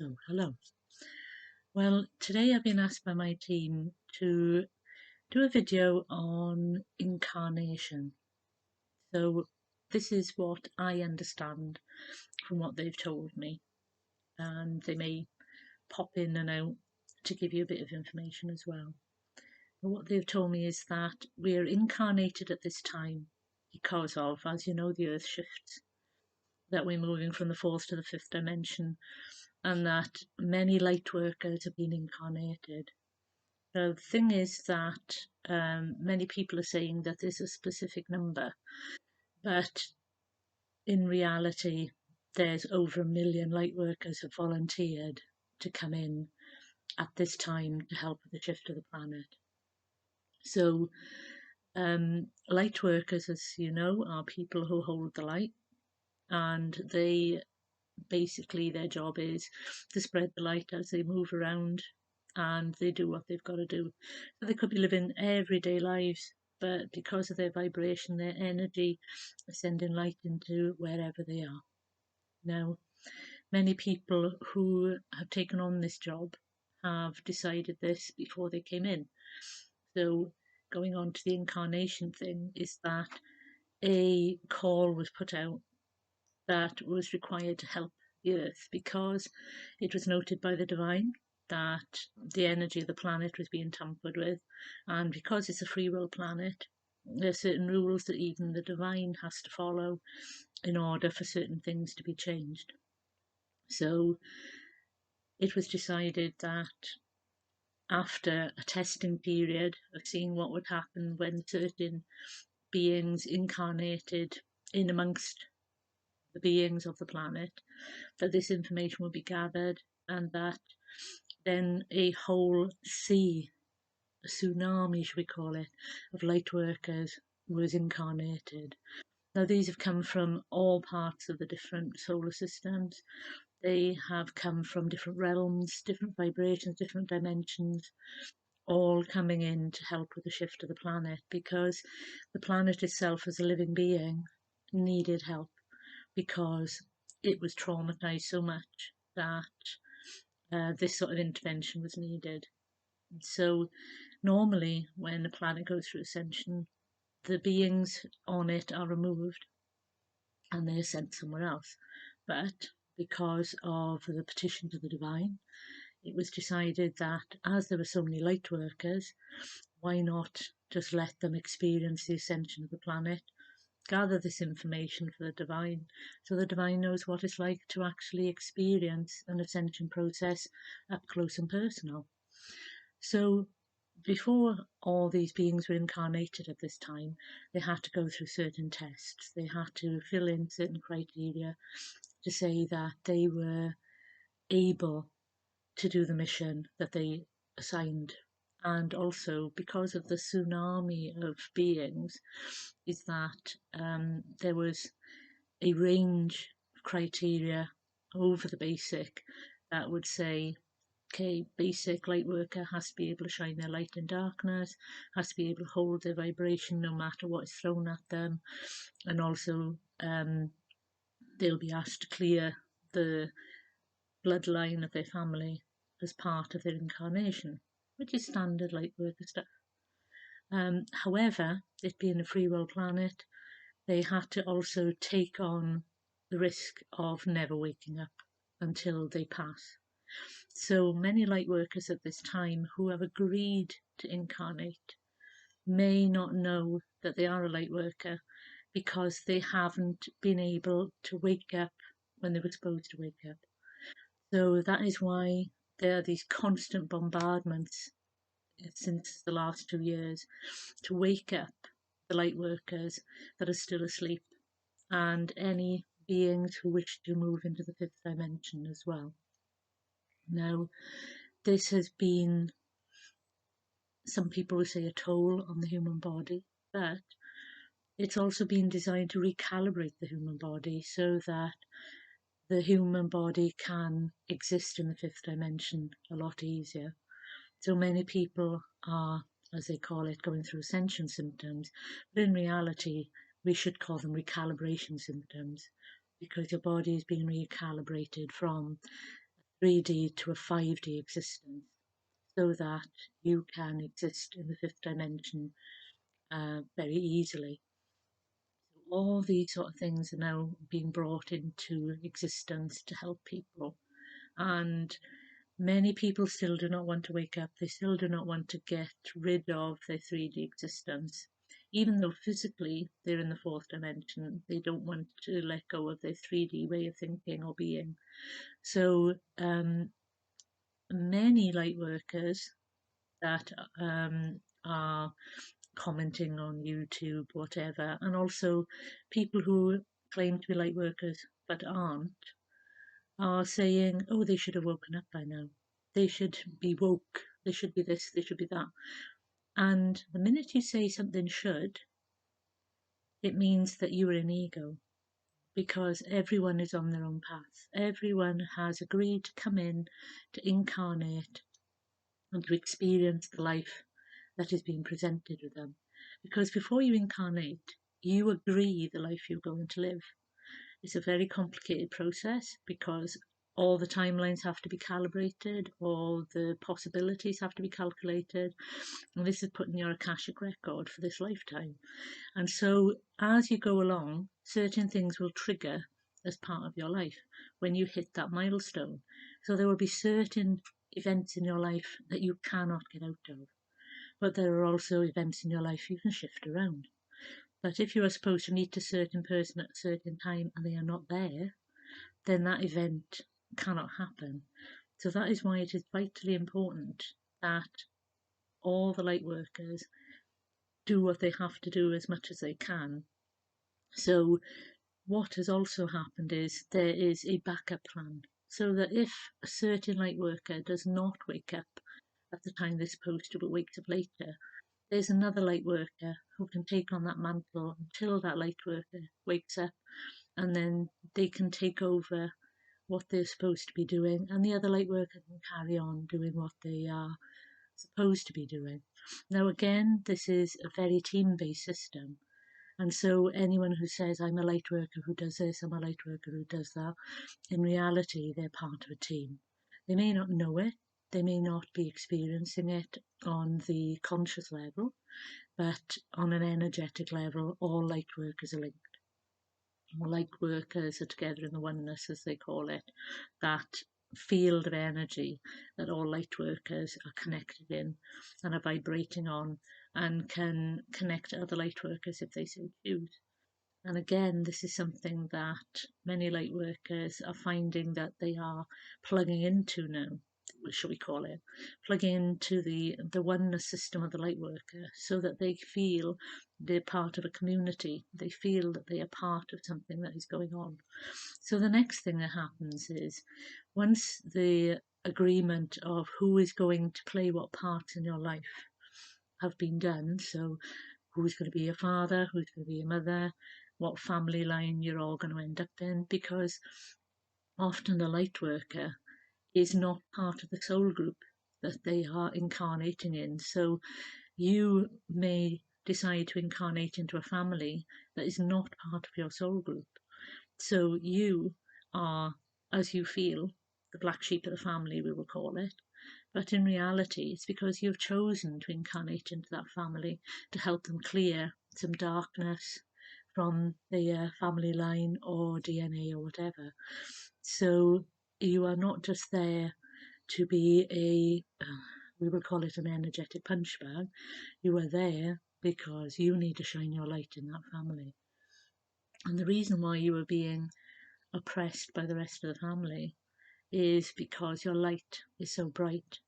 So, hello. Well, today I've been asked by my team to do a video on incarnation. So, this is what I understand from what they've told me, and they may pop in and out to give you a bit of information as well. But what they've told me is that we are incarnated at this time because of, as you know, the earth shifts, that we're moving from the fourth to the fifth dimension, and that many light workers have been incarnated. The thing is that many people are saying that there's a specific number, but in reality, there's over 1 million light workers have volunteered to come in at this time to help with the shift of the planet. So, light workers, as you know, are people who hold the light, and they basically their job is to spread the light as they move around, and they do what they've got to do. So they could be living everyday lives, but because of their vibration, their energy is sending light into wherever they are. Now, many people who have taken on this job have decided this before they came in. So, going on to the incarnation thing, is that a call was put out that was required to help the Earth because it was noted by the divine that the energy of the planet was being tampered with, and because it's a free will planet, there are certain rules that even the divine has to follow in order for certain things to be changed. So it was decided that after a testing period of seeing what would happen when certain beings incarnated in amongst the beings of the planet, that this information would be gathered, and that then a whole sea, a tsunami, should we call it, of light workers was incarnated. Now, these have come from all parts of the different solar systems. They have come from different realms, different vibrations, different dimensions, all coming in to help with the shift of the planet, because the planet itself, as a living being, needed help because it was traumatized so much that this sort of intervention was needed. So, normally, when a planet goes through ascension, the beings on it are removed and they're sent somewhere else. But because of the petition to the divine, it was decided that as there were so many light workers, why not just let them experience the ascension of the planet, gather this information for the divine, so the divine knows what it's like to actually experience an ascension process up close and personal. So before all these beings were incarnated at this time, they had to go through certain tests. They had to fill in certain criteria to say that they were able to do the mission that they assigned. And also, because of the tsunami of beings, is that there was a range of criteria over the basic that would say, okay, basic light worker has to be able to shine their light in darkness, has to be able to hold their vibration no matter what is thrown at them, and also they'll be asked to clear the bloodline of their family as part of their incarnation, which is standard light worker stuff. However, it being a free will planet, they had to also take on the risk of never waking up until they pass. So many light workers at this time who have agreed to incarnate may not know that they are a light worker because they haven't been able to wake up when they were supposed to wake up. So that is why there are these constant bombardments since the last 2 years to wake up the light workers that are still asleep and any beings who wish to move into the fifth dimension as well. Now, this has been, some people would say, a toll on the human body, but it's also been designed to recalibrate the human body so that the human body can exist in the fifth dimension a lot easier. So many people are, as they call it, going through ascension symptoms, but in reality, we should call them recalibration symptoms because your body is being recalibrated from 3D to a 5D existence, so that you can exist in the fifth dimension very easily. So all these sort of things are now being brought into existence to help people. And many people still do not want to wake up. They still do not want to get rid of their 3D existence. Even though physically they're in the fourth dimension, they don't want to let go of their 3D way of thinking or being. So many light workers that are commenting on YouTube, whatever, and also people who claim to be light workers but aren't, are saying, oh, they should have woken up by now. They should be woke. They should be this, they should be that. And the minute you say something should, it means that you're an ego, because everyone is on their own path. Everyone has agreed to come in, to incarnate, and to experience the life that is being presented with them. Because before you incarnate, you agree the life you're going to live. It's a very complicated process because all the timelines have to be calibrated, all the possibilities have to be calculated, and this is putting your Akashic record for this lifetime. And so as you go along, certain things will trigger as part of your life when you hit that milestone. So there will be certain events in your life that you cannot get out of, but there are also events in your life you can shift around. But if you are supposed to meet a certain person at a certain time and they are not there, then that event cannot happen. So that is why it is vitally important that all the light workers do what they have to do as much as they can. So what has also happened is there is a backup plan, so that if a certain light worker does not wake up at the time they're supposed to but wakes up later, there's another light worker who can take on that mantle until that light worker wakes up, and then they can take over what they're supposed to be doing, and the other light worker can carry on doing what they are supposed to be doing. Now, again, this is a very team based system. And so, anyone who says, I'm a light worker who does this, I'm a light worker who does that, in reality, they're part of a team. They may not know it, they may not be experiencing it on the conscious level, but on an energetic level, all light workers are linked. Light workers are together in the oneness, as they call it, that field of energy that all light workers are connected in and are vibrating on, and can connect to other light workers if they so choose. And again, this is something that many light workers are finding that they are plugging into now, what shall we call it, plugging into the oneness system of the light worker, so that they feel they're part of a community. They feel that they are part of something that is going on. So the next thing that happens is, once the agreement of who is going to play what parts in your life have been done, so who's going to be your father, who's going to be your mother, what family line you're all going to end up in, because often the light worker is not part of the soul group that they are incarnating in. So you may decide to incarnate into a family that is not part of your soul group. So you are, as you feel, the black sheep of the family, we will call it. But in reality, it's because you've chosen to incarnate into that family to help them clear some darkness from their family line or DNA or whatever. So you are not just there to be we will call it an energetic punch bag. You are there because you need to shine your light in that family. And the reason why you are being oppressed by the rest of the family is because your light is so bright.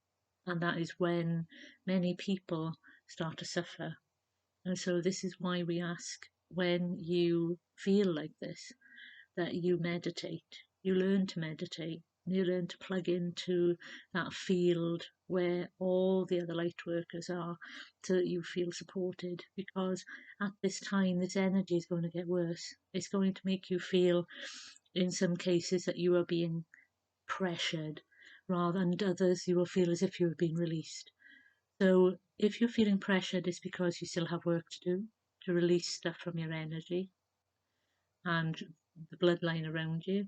And that is when many people start to suffer. And so this is why we ask, when you feel like this, that you meditate. You learn to meditate. You learn to plug into that field where all the other light workers are, so that you feel supported. Because at this time, this energy is going to get worse. It's going to make you feel, in some cases, that you are being pressured, rather than others you will feel as if you have been released. So if you're feeling pressured, it's because you still have work to do to release stuff from your energy and the bloodline around you.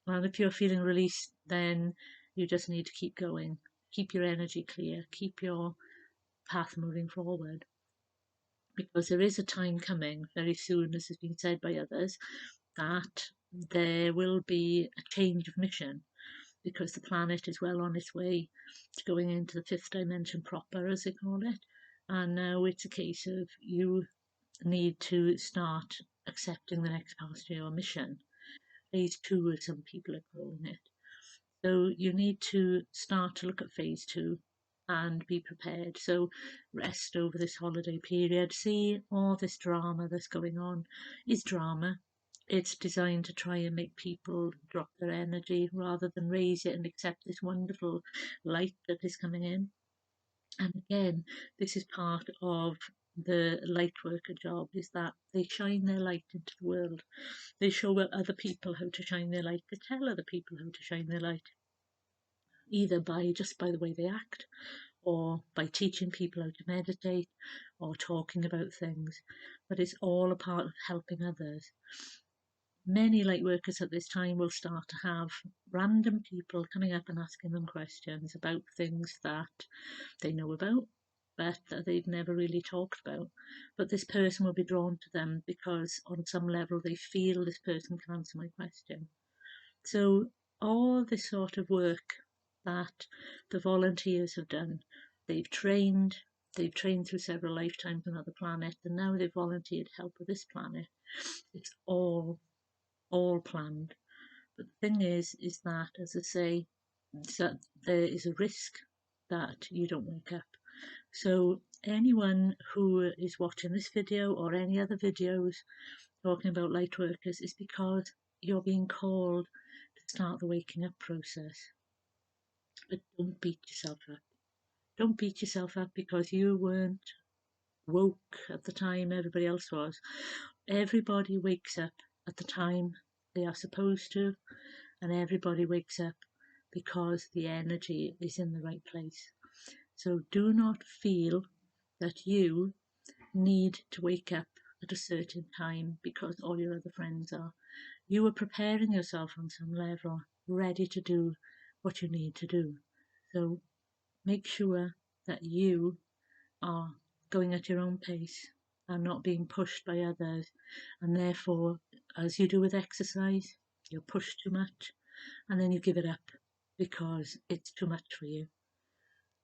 And if you're feeling released, then You just need to keep going, keep your energy clear, keep your path moving forward. Because there is a time coming very soon, as has been said by others, that there will be a change of mission, because the planet is well on its way to going into the fifth dimension proper, as they call it. And now it's a case of you need to start accepting the next part of your mission. Phase two, as some people are calling it. So you need to start to look at phase two and be prepared. So rest over this holiday period. See, all this drama that's going on is drama. It's designed to try and make people drop their energy rather than raise it and accept this wonderful light that is coming in. And again, this is part of the light worker job, is that they shine their light into the world. They show other people how to shine their light. They tell other people how to shine their light, either by the way they act, or by teaching people how to meditate, or talking about things. But it's all a part of helping others. Many light workers at this time will start to have random people coming up and asking them questions about things that they know about, but that they've never really talked about. But this person will be drawn to them because on some level they feel this person can answer my question. So all this sort of work that the volunteers have done, they've trained, through several lifetimes on other planets, and now they've volunteered to help with this planet. It's all planned. But the thing is that, as I say, that there is a risk that you don't wake up. So anyone who is watching this video or any other videos talking about light workers is because you're being called to start the waking up process. But don't beat yourself up. Don't beat yourself up because you weren't woke at the time everybody else was. Everybody wakes up at the time they are supposed to, and everybody wakes up because the energy is in the right place. So do not feel that you need to wake up at a certain time because all your other friends are. You are preparing yourself on some level, ready to do what you need to do. So make sure that you are going at your own pace and not being pushed by others. And therefore, as you do with exercise, you're pushed too much and then you give it up because it's too much for you.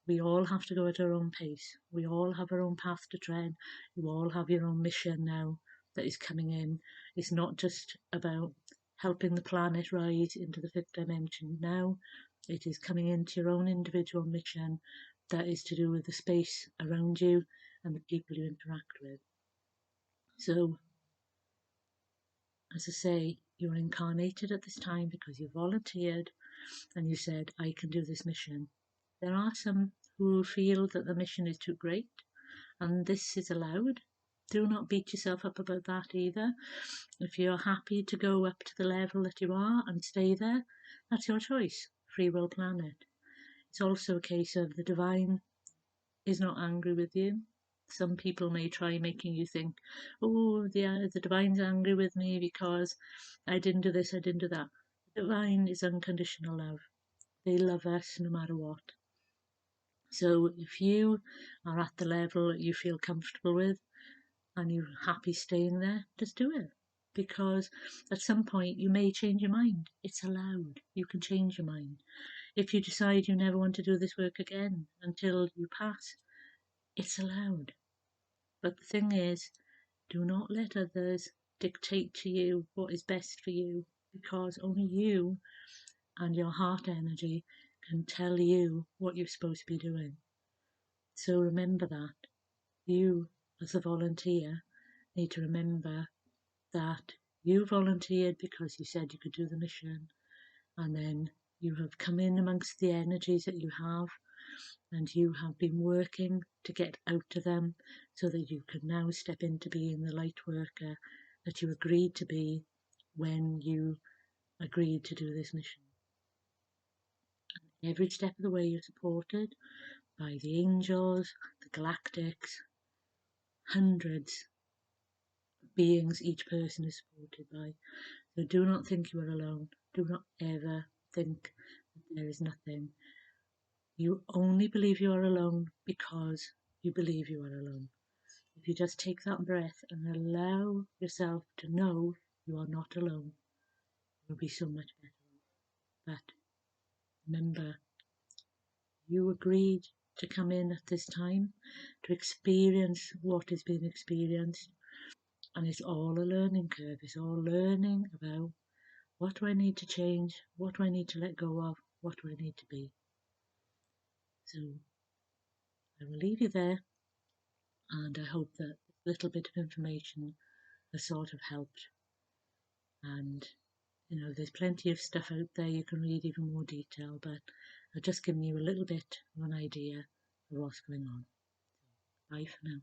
We all have to go at our own pace. We all have our own path to tread. You all have your own mission now that is coming in. It's not just about helping the planet rise into the fifth dimension now. It is coming into your own individual mission that is to do with the space around you and the people you interact with. So, as I say, you're incarnated at this time because you volunteered and you said, I can do this mission. There are some who feel that the mission is too great, and this is allowed. Do not beat yourself up about that either. If you're happy to go up to the level that you are and stay there, that's your choice. Free will planet. It's also a case of the divine is not angry with you. Some people may try making you think, oh, the divine's angry with me because I didn't do this, I didn't do that. The divine is unconditional love. They love us no matter what. So if you are at the level that you feel comfortable with and you're happy staying there, just do it. Because at some point you may change your mind. It's allowed. You can change your mind. If you decide you never want to do this work again until you pass, it's allowed. But the thing is, do not let others dictate to you what is best for you, because only you and your heart energy can tell you what you're supposed to be doing. So remember that. You, as a volunteer, need to remember that you volunteered because you said you could do the mission, and then you have come in amongst the energies that you have, and you have been working to get out to them so that you can now step into being the light worker that you agreed to be when you agreed to do this mission. Every step of the way you're supported by the angels, the galactics, hundreds of beings each person is supported by. So do not think you are alone. Do not ever think that there is nothing. You only believe you are alone because you believe you are alone. If you just take that breath and allow yourself to know you are not alone, you'll be so much better. But remember, you agreed to come in at this time to experience what is being experienced, and it's all a learning curve. It's all learning about what do I need to change, what do I need to let go of, what do I need to be. So I will leave you there, and I hope that this little bit of information has sort of helped. And there's plenty of stuff out there you can read even more detail, but I've just given you a little bit of an idea of what's going on. Bye for now.